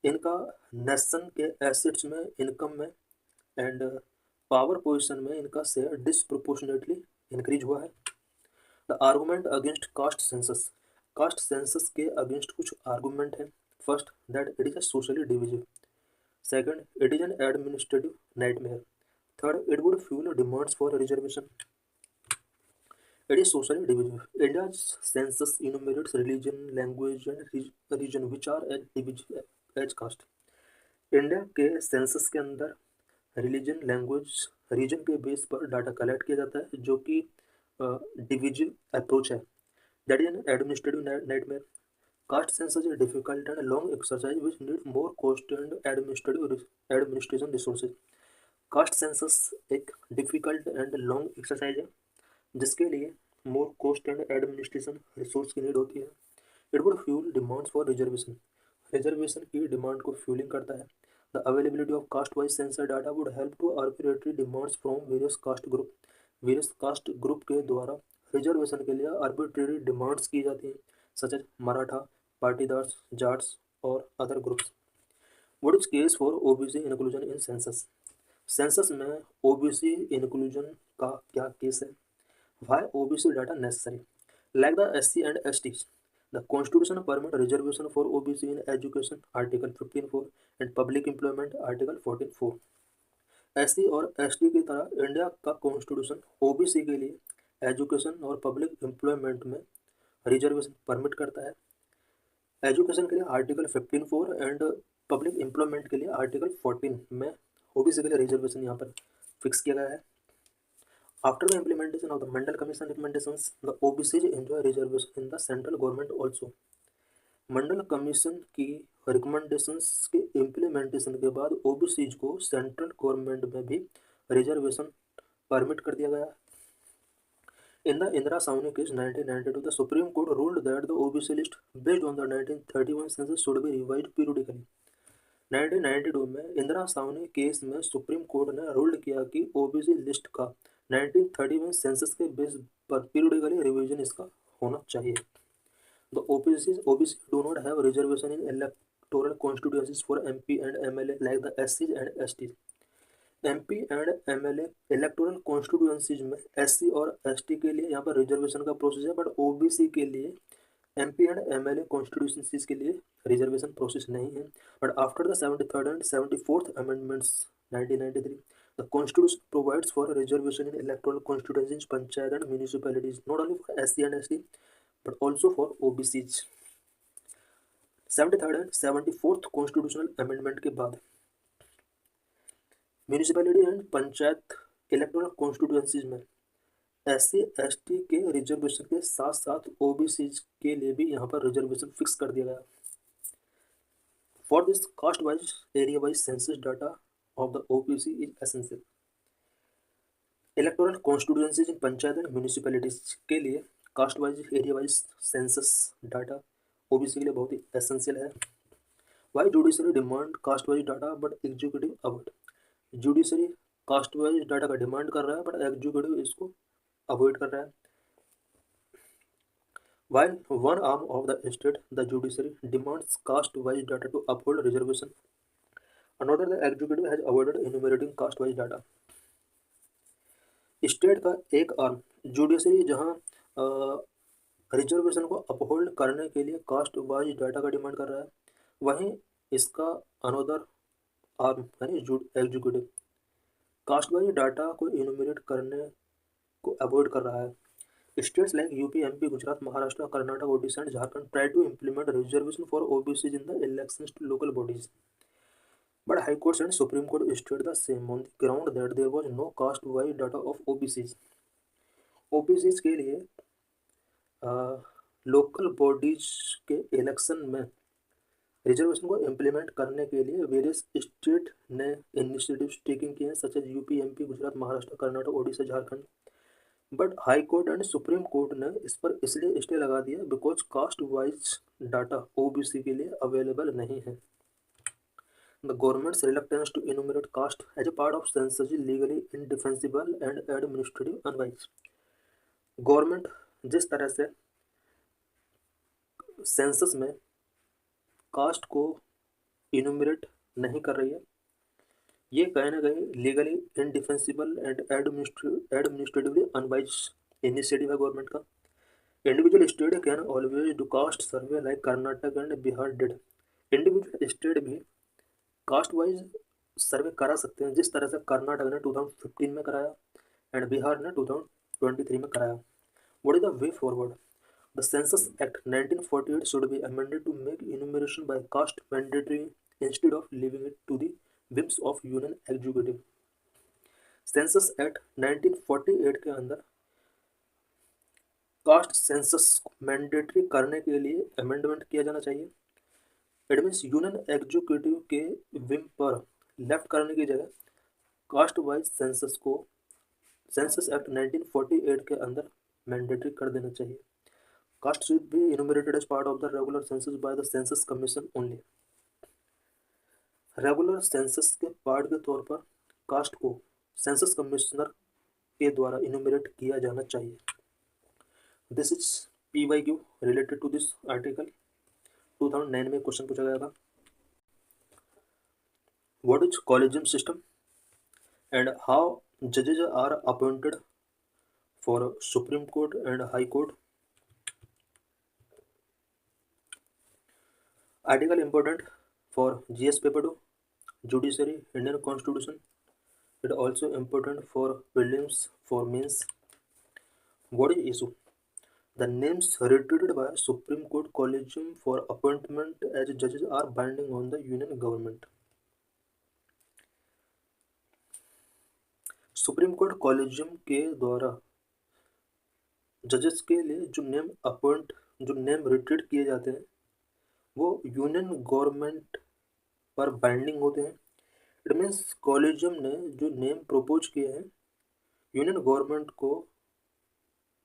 इनका नेशन के एसेट्स में, इनकम में एंड पावर पोजीशन में इनका शेयर डिसप्रोपोर्शनेटली इंक्रीज हुआ है। The argument against caste census, cast census के अगेंस्ट कुछ आर्गूमेंट हैं। First, that it is a socially divisive. Second, it is an administrative nightmare. Third, it would fuel demands for reservation. It is socially divisive. India's census enumerates religion, language, and region which are as divisive as caste. India के census के अंदर religion, language, reason के base पर data collect किया जाता है, जो कि डिविजिव अप्रोच है। That is an administrative nightmare. Caste census is difficult and long exercise which need more cost and administration resources. Caste census एक डिफिकल्ट एंड लॉन्ग एक्सरसाइज है जिसके लिए more cost and administration resource की need होती है। It would fuel demands for reservation. Reservation की demand को fueling करता है। The availability of caste wise census data would help to arbitrary demands from various caste group. Various caste group के द्वारा reservation के लिए आर्बिट्रेटरी डिमांड्स की जाती हैं, सच एज मराठा, पाटीदार्स, जाट्स और other groups. What is case for OBC inclusion in census. Census में OBC inclusion का क्या केस है? Why OBC data necessary? Like the SC and STs, the Constitution permit reservation for OBC in education, Article 15(4) and public employment, Article 14(4). SC और ST की तरह India का constitution OBC के लिए एजुकेशन और पब्लिक एम्प्लॉयमेंट में reservation permit करता है। एजुकेशन के लिए आर्टिकल 15(4) एंड पब्लिक एम्प्लॉयमेंट के लिए आर्टिकल 14 में OBC के लिए रिजर्वेशन यहाँ पर फिक्स किया गया है। After the implementation of the Mandal Commission recommendations, the OBCs enjoy reservation in the central government also. Mandal commission की रिकमेंडेशंस के इम्प्लीमेंटेशन के बाद OBCs को सेंट्रल गवर्नमेंट में भी रिजर्वेशन परमिट कर दिया गया। In the Indira Savani case 1992, the Supreme Court ruled that the OBC list based on the 1931 census should be revised periodically. 1992 में इंदिरा सावनी केस में सुप्रीम कोर्ट ने रूल किया कि ओबीसी लिस्ट का 1931 सेंसस के बेस पर पीरियडिकली रिवीजन इसका होना चाहिए। The OBC do not have reservation in electoral constituencies for MP and MLA like the एससीज and STs. MP and MLA electoral constituencies में एससी और एसटी के लिए यहाँ पर रिजर्वेशन का प्रोसेस है, बट ओबीसी के लिए एमपी एंड एमएलए कॉन्स्टिट्यूशंसीज के लिए रिजर्वेशन प्रोसेस नहीं है। But after the 73rd and 74th amendments 1993, the constitution provides for reservation in electoral constituencies, panchayat and municipalities, not only for SC and ST but also for OBCs. 73rd and 74th constitutional amendment के बाद municipality and panchayat electoral constituencies में SC ST के reservation के साथ साथ OBC के लिए भी यहाँ पर रिजर्वेशन फिक्स कर दिया गया। For this caste wise area wise census data of the OBC is essential. Electoral constituencies in panchayat and municipalities के लिए caste wise area wise census data OBC के लिए बहुत ही एसेंशियल है। Why judiciary demand caste wise data but executive avoid. Judiciary caste wise data का demand कर रहा है बट एग्जीक्यूटिव इसको अवॉइड कर रहा है। While one arm of the state, the judiciary, demands caste-wise data to uphold reservation, another, the executive, has avoided enumerating caste-wise data. State का एक आर्म जुडिशरी जहां रिजर्वेशन को अपहोल्ड करने के लिए कास्ट वाइज डाटा का डिमांड कर रहा है, वहीं इसका अनदर आर्म यानी एग्जीक्यूटिव कास्ट वाइज डाटा को इनुमरेट करने को अवॉइड कर रहा है। States like UP, MP, Gujarat, Maharashtra, Karnataka, Odisha, and Jharkhand try to implement reservation for OBCs in the elections to local bodies. But High Courts and Supreme Court stated the same on the ground that there was no caste-wide data of OBCs. OBCs के लिए local bodies के election में reservation को implement करने के लिए various state ने initiatives taking किए हैं, such as UP, MP, Gujarat, Maharashtra, Karnataka, Odisha, Jharkhand. But high court and supreme court ने इस पर इसलिए स्टे लगा दिया because caste wise data OBC के लिए अवेलेबल नहीं है। The government's reluctance to enumerate caste as a part of census is legally indefensible and administrative unwise. Government जिस तरह से सेंसस में कास्ट को इनुमरेट नहीं कर रही है, ये कहीं ना कहीं legally indefensible and administratively unwise initiative है गवर्नमेंट का। Individual state can always do caste survey like Karnataka and Bihar did. Individual state भी कास्ट वाइज सर्वे करा सकते हैं, जिस तरह से कर्नाटक ने 2015 में कराया एंड बिहार ने 2023 में कराया. What is the way forward? The census act 1948 should be amended to make enumeration by caste mandatory instead of leaving it to the whims of union executive. Census act 1948 के अंदर कास्ट सेंसस मैंडेटरी करने के लिए amendment किया जाना चाहिए. It means union executive के whim पर लेफ्ट करने की जगह कास्ट वाइज सेंसस को सेंसस एक्ट 1948 के अंदर मैंडेटरी कर देना चाहिए. Caste should be enumerated as part of the regular census by the census commission only. Regular census के पार्ट के तौर पर कास्ट को सेंसस कमिश्नर के द्वारा इनुमरेट किया जाना चाहिए. This is PYQ related to this article. 2009 में क्वेश्चन पूछा गया था. What is collegium system and how जजेज are appointed for supreme court and high court. Article important for GS paper 2, judiciary, Indian constitution. It also important for prelims, for mains. What is issue? The names rotated by Supreme Court Collegium for appointment as judges are binding on the Union government. Supreme court collegium के द्वारा जजेस के लिए जो name rotate किए जाते हैं वो यूनियन गवर्नमेंट पर बाइंडिंग होते हैं. इट मीन्स कॉलेजियम ने जो नेम प्रपोज किए हैं यूनियन गवर्नमेंट को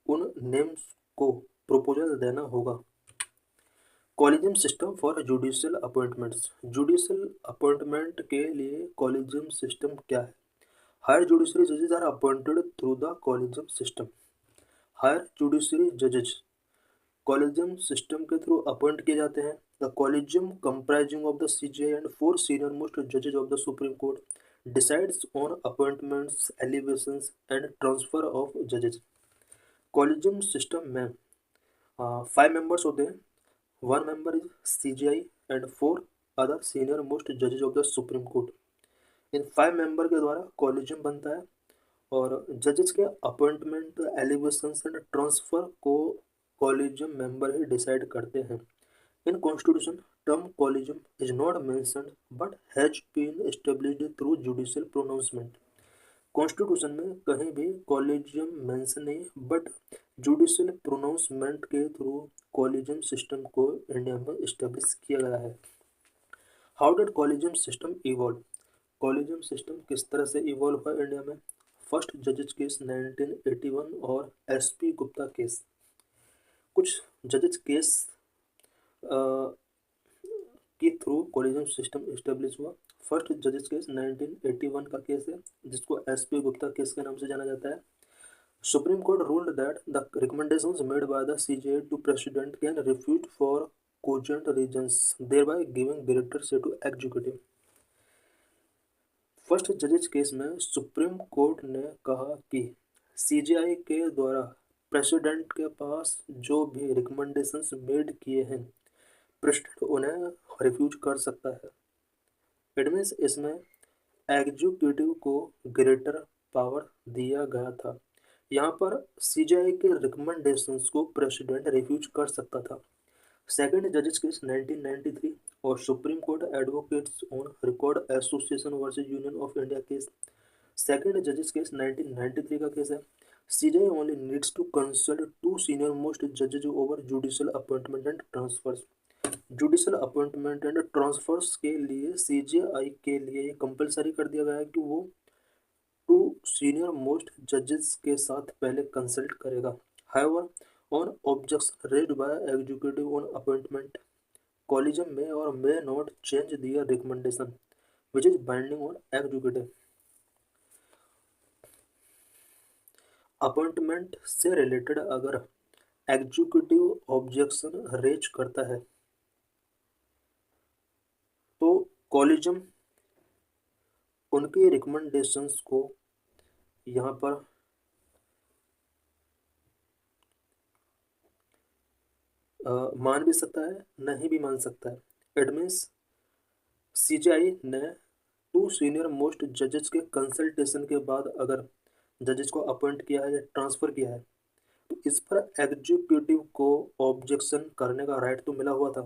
उन नेम्स को प्रपोजल देना होगा. Collegium system for judicial appointments. Judicial appointment के लिए कॉलेजियम सिस्टम क्या है? हायर जुडिशरी जजेस are appointed through the collegium system. Higher judiciary जजेस कॉलेजियम सिस्टम के थ्रू अपॉइंट किए जाते हैं. The collegium comprising of the CJI and 4 senior most जजेस of the supreme court decides on appointments, elevations and transfer of जजेस. Collegium system में 5 members होते हैं. 1 member is CJI and 4 other senior most जजेस of the supreme court. इन 5 member के द्वारा collegium बनता है और जजेस के अपॉइंटमेंट, एलिवेशंस एंड ट्रांसफर को कॉलेजियम मेंबर ही डिसाइड करते हैं. In constitution term collegium is not mentioned but has been established through judicial pronouncement. Constitution में कहीं भी कॉलेजियम मेंशन नहीं, बट जुडिशियल प्रोनाउंसमेंट के थ्रू कॉलेजियम सिस्टम को इंडिया में एस्टेब्लिश किया गया है. How did collegium system evolve? Collegium system किस तरह से इवॉल्व हुआ इंडिया में? फर्स्ट जजेस केस 1981 और SP गुप्ता केस. कुछ जजेस केस के थ्रू कॉलेजियम सिस्टम एस्टेब्लिश हुआ. फर्स्ट जजेस केस 1981 का केस है जिसको SP गुप्ता केस के नाम से जाना जाता है. Supreme Court ruled that the recommendations made by the CJI to President can refute for cogent reasons, thereby giving director say to executive. First जजेस केस में सुप्रीम कोर्ट ने कहा कि CJI के द्वारा प्रेसिडेंट के पास जो भी रिकमेंडेशंस मेड किए हैं प्रेसिडेंट उन्हें रिफ्यूज कर सकता है. इट मीन्स इसमें एग्जीक्यूटिव को ग्रेटर पावर दिया गया था. यहाँ पर CJI के रिकमेंडेशंस को प्रेसिडेंट रिफ्यूज कर सकता था. सेकेंड जजेस केस 1993 और supreme court advocates on record association versus union of India case. Second जजेस केस 1993 का केस है. CJI only needs to consult 2 senior most जजेज over judicial appointment and transfers. Judicial appointment and transfers के लिए CJI के लिए ये compulsory कर दिया गया है कि वो 2 सीनियर मोस्ट जजेस के साथ पहले कंसल्ट करेगा. However on objection raised by executive on appointment, collegium may or may not change their recommendation which is binding on executive. Appointment से रिलेटेड अगर एग्जीक्यूटिव ऑब्जेक्शन रेज करता है तो कॉलेजियम उनके रिकमेंडेशंस को यहाँ पर मान भी सकता है, नहीं भी मान सकता है। इट मीन्स सीजीआई ने टू सीनियर मोस्ट जजेस के कंसल्टेशन के बाद अगर जजेस को अपॉइंट किया है या ट्रांसफर किया है, तो इस पर एग्जीक्यूटिव को ऑब्जेक्शन करने का राइट तो मिला हुआ था,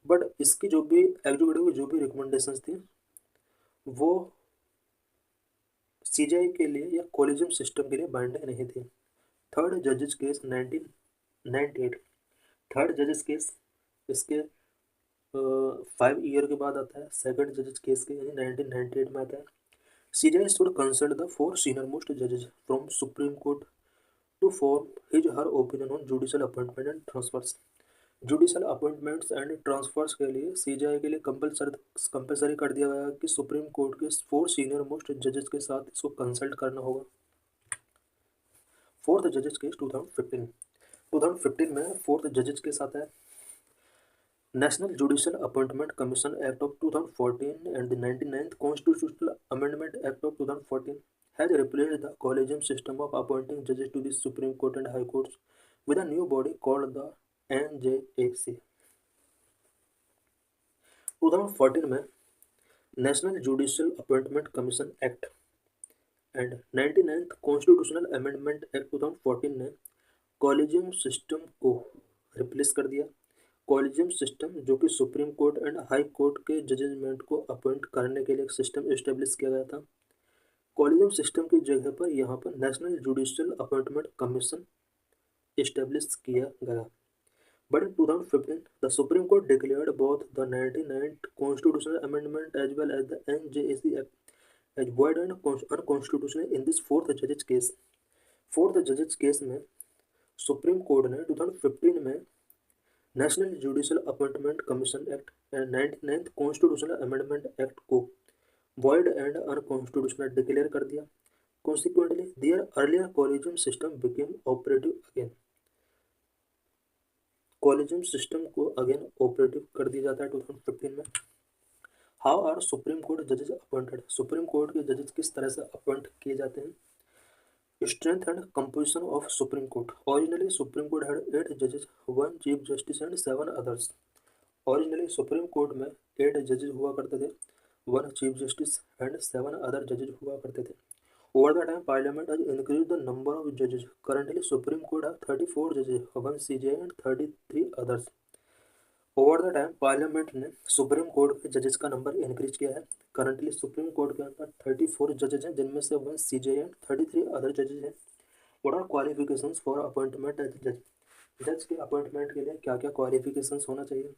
बट इसकी जो भी एग्जीक्यूटिव की जो भी रिकमेंडेशंस थी वो सीजीआई के लिए या कॉलेजियम सिस्टम के लिए बाइंडिंग नहीं थी। थर्ड जजेस केस 1998। थर्ड जजेस केस इसके 5 ईयर के बाद आता है। सेकंड जजेस केस के यानी 1998 में आता है। CJI should consult the 4 senior most जजेस from supreme court to form his her opinion on judicial appointment and transfers. Judicial appointments and transfers के लिए सीजीआई के लिए कंपलसरी कर दिया गया कि सुप्रीम कोर्ट के 4 सीनियर मोस्ट जजेस के साथ इसको कंसल्ट करना होगा। फोर्थ जजेस केस 2015 में फोर्थ जजेस के साथ है national judicial appointment commission act of 2014 and the 99th constitutional amendment act of 2014 has replaced the collegium system of appointing judges to the Supreme Court and High Courts with a new body called the NJAC। 2014 में national judicial appointment commission act and 99th constitutional amendment act 2014 ने collegium system को replace कर दिया। Collegium system जो कि supreme court and high court के judgement को appoint करने के लिए एक सिस्टम इस्टेब्लिश किया गया था। कॉलेजियम सिस्टम की जगह पर यहाँ पर national judicial appointment commission establish किया गया। But in 2015 the supreme court declared both the 99th constitutional amendment as well as the NJAC act as void and unconstitutional in this fourth जजेस case. Fourth जजेस case में supreme court ने 2015 में national judicial appointment commission act and 99th constitutional amendment act को void and unconstitutional declare कर दिया। Consequently, their earlier collegium system became operative again। Collegium system को again operative कर दिया जाता है 2015 में। हाउ आर सुप्रीम कोर्ट जजेस अपॉइंटेड। सुप्रीम कोर्ट के जजेस किस तरह से अपॉइंट किए जाते हैं। Strength and composition of Supreme Court। Originally, Supreme Court had 8 judges, 1 Chief Justice and 7 others। Originally, Supreme Court में 8 जजेस हुआ करते थे, 1 Chief Justice and 7 other judges हुआ करते थे। Over the time, Parliament has increased the number of judges। Currently, Supreme Court has 34 judges, 1 CJI and 33 others। Over the time parliament ने supreme court के जजेस का नंबर इंक्रीज किया है। Currently supreme court के अंदर 34 जजेस हैं, जिनमें से 1 CJI एंड 33 अदर जजेस हैं। What are qualifications for appointment as जज। जज के अपॉइंटमेंट के लिए क्या क्या क्वालिफिकेशंस होना चाहिए।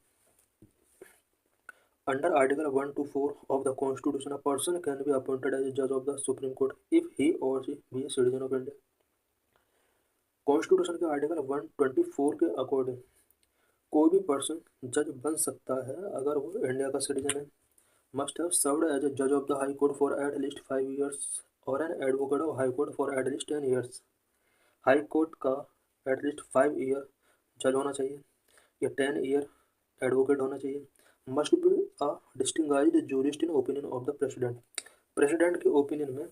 Under article 1 to 4 of the constitution a person can be appointed as जज of the supreme court if he और she be a citizen of India. Constitution के आर्टिकल 124 के अकॉर्डिंग कोई भी पर्सन जज बन सकता है अगर वो इंडिया का सिटीजन है। Must have served as a जज of the high court for at least 5 years और an advocate of high court for at least 10 years। High court का एट लीस्ट 5 year जज होना चाहिए या 10 year एडवोकेट होना चाहिए। Must be a distinguished jurist in opinion of the president. President के opinion में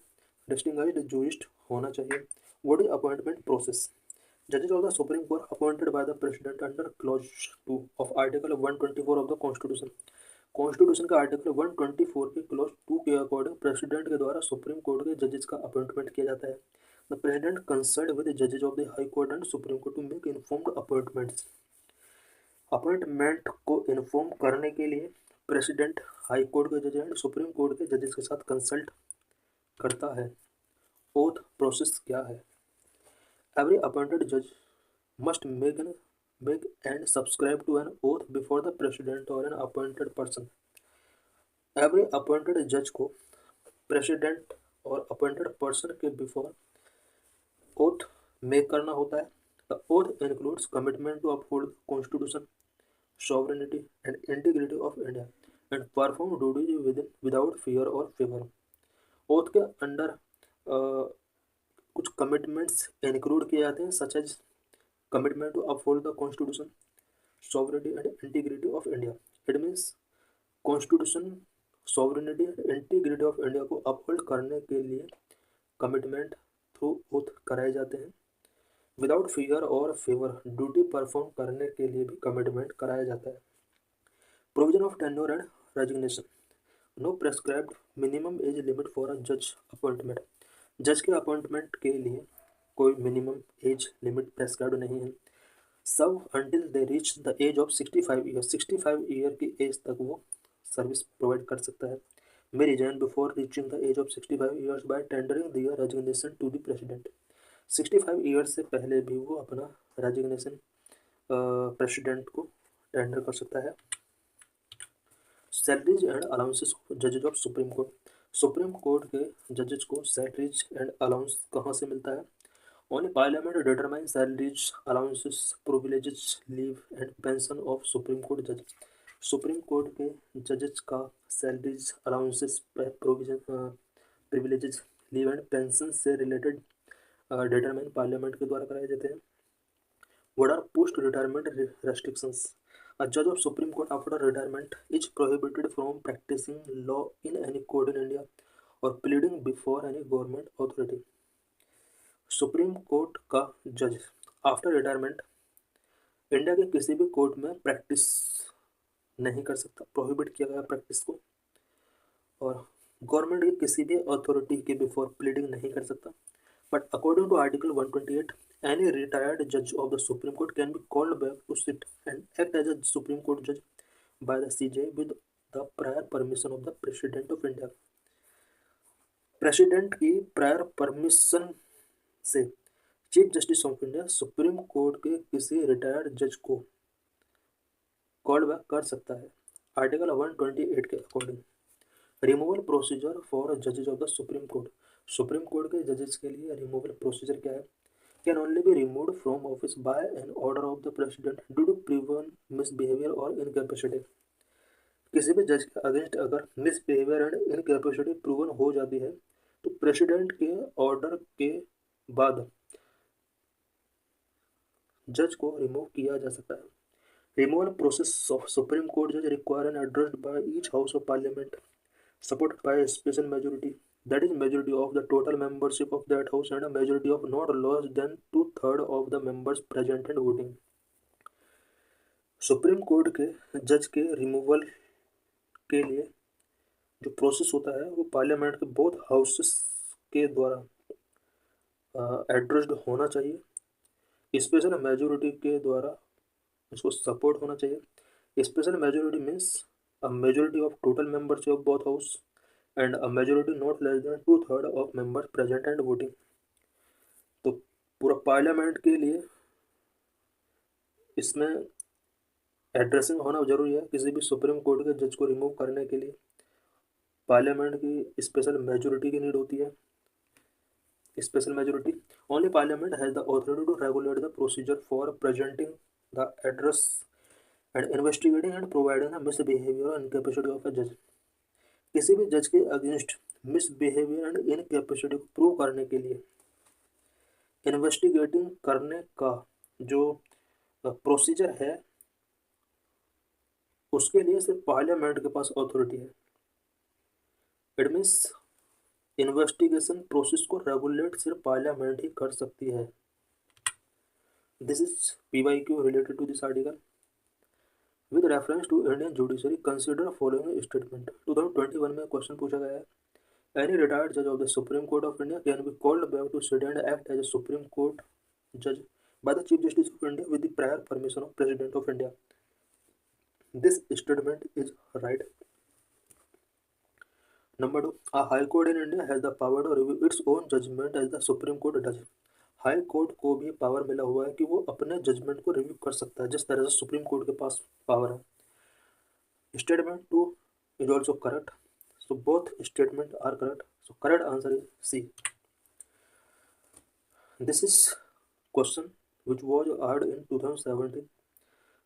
डिस्टिंग्विश्ड जूरिस्ट होना चाहिए। What is appointment process. Judges of the Supreme Court appointed by the President under Clause 2 of Article 124 of the Constitution। Constitution का article 124 के clause 2 के according president के द्वारा supreme court के जजेस का अपॉइंटमेंट किया जाता है। द प्रेसिडेंट कंसल्ट विद जजेस of the high court and supreme court to make informed appointments. Appointment को इन्फॉर्म करने के लिए प्रेसिडेंट हाई कोर्ट के जज एंड सुप्रीम कोर्ट के जजेस के साथ कंसल्ट करता है। ओथ प्रोसेस क्या है। Every appointed judge must make and subscribe to an oath before the president or an appointed person। Every appointed judge को president और appointed person के before oath make करना होता है। The oath includes commitment to uphold the constitution, sovereignty and integrity of India and perform duties without fear or favor। oath के अंदर कुछ commitments include किए जाते हैं such as commitment to uphold the constitution, sovereignty and integrity of India. It means constitution, sovereignty and integrity of India को uphold करने के लिए कमिटमेंट थ्रू ओथ कराए जाते हैं। विदाउट फियर और फेवर ड्यूटी परफॉर्म करने के लिए भी कमिटमेंट कराया जाता है। Provision of tenure and resignation, no prescribed minimum age limit for a जज अपॉइंटमेंट, जज के अपॉइंटमेंट के लिए कोई मिनिमम एज लिमिट प्रेस्क्राइब्ड नहीं है। Serve until they reach the age of 65 year, 65 year की एज तक वो सर्विस प्रोवाइड कर सकता है। May resign before reaching the age of 65 years by tendering their resignation to the president, 65 years से पहले भी वो अपना रेजिग्नेशन प्रेसिडेंट को टेंडर कर सकता है। सैलरीज एंड अलाउंसेस ऑफ जजेज of supreme court, supreme court के जजेज को सैलरीज एंड अलाउंस कहाँ से मिलता है? Only parliament determine salaries, allowances, privileges, leave and pension of supreme court जज, सुप्रीम कोर्ट के जजेज का salaries, allowances, provision, privileges, leave and pension से रिलेटेड डिटरमाइन पार्लियामेंट के द्वारा कराए जाते हैं। What are post-retirement restrictions? A judge of Supreme Court after retirement is prohibited from practicing law in any court in India or pleading before any government authority. Supreme court का जज after retirement India के किसी भी court में practice नहीं कर सकता, prohibit किया गया प्रैक्टिस को, और गवर्नमेंट की किसी भी अथॉरिटी के बिफोर प्लीडिंग नहीं कर सकता। But according to article 128, any retired judge of the Supreme Court can be called back to sit and act as a Supreme Court judge by the CJ with the prior permission of the President of India. President की prior permission से chief justice of India supreme court के किसी retired जज को call back कर सकता है। Article 128 के अकॉर्डिंग रिमूवल प्रोसीजर फॉर जजेज of the supreme court, supreme court के जजेस के लिए रिमूवल प्रोसीजर क्या है? Can only be removed from office by an order of the president due to proven misbehavior or incapacity. किसी भी जज के अगेंस्ट अगर मिसबिहेवियर एंड इनकैपेसिटी प्रूवन हो जाती है तो प्रेसिडेंट के ऑर्डर के बाद जज को रिमूव किया जा सकता है। Removal process of supreme court जज require an addressed by each house of parliament supported by special majority, that is majority of the total membership of that house and a majority of not less than 2/3 of the members present and voting. Supreme court के जज के removal के लिए जो process होता है वो parliament के बोथ हाउसेस के द्वारा एड्रेस्ड होना चाहिए। स्पेशल मेजोरिटी के द्वारा इसको सपोर्ट होना चाहिए। Special majority means a majority of total membership of both house and a majority not less than 2/3 of members present and voting। तो पूरा पार्लियामेंट के लिए इसमें एड्रेसिंग होना जरूरी है। किसी भी सुप्रीम कोर्ट के जज को रिमूव करने के लिए पार्लियामेंट की स्पेशल मेजोरिटी की नीड होती है। Special majority only parliament has the authority to regulate the procedure for presenting the address and investigating and providing the misbehaviour or incapacity of a जज, किसी भी जज के अगेंस्ट मिसबिहेवियर एंड इनकैपेसिटी को prove करने के लिए इन्वेस्टिगेटिंग करने का जो प्रोसीजर है उसके लिए सिर्फ पार्लियामेंट के पास अथॉरिटी है। इट मीन्स इन्वेस्टिगेशन प्रोसेस को रेगुलेट सिर्फ पार्लियामेंट ही कर सकती है। This is PYQ related to this article. With reference to Indian judiciary consider following statement. 2021 में क्वेश्चन पूछा गया है, एनी रिटायर्ड जज of the supreme court of India can be called back to sit and act as a supreme court जज by the chief justice of India with the prior permission of president of India. This statement is right. Number 2, a high court in India has the power to review its own judgment as the supreme court does। High court को भी power मिला हुआ है कि वो अपने judgement को review कर सकता है जिस तरह से सुप्रीम कोर्ट के पास पावर है। Statement 2 is also correct, so both statement are correct, so correct answer is C. This is question which was asked in 2017,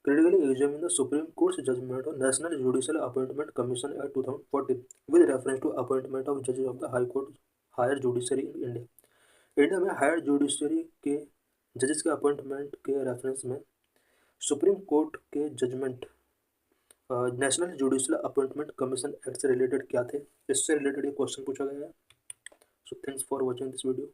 critically examine the Supreme Court's judgment on National Judicial Appointment Commission Act 2014 with reference to appointment of judges of the High Court, Higher Judiciary in India। India में higher judiciary के जजेस के appointment के reference में supreme court के judgement national judicial appointment commission act से related क्या थे, इससे रिलेटेड ये क्वेश्चन पूछा गया है। So thanks for watching this video.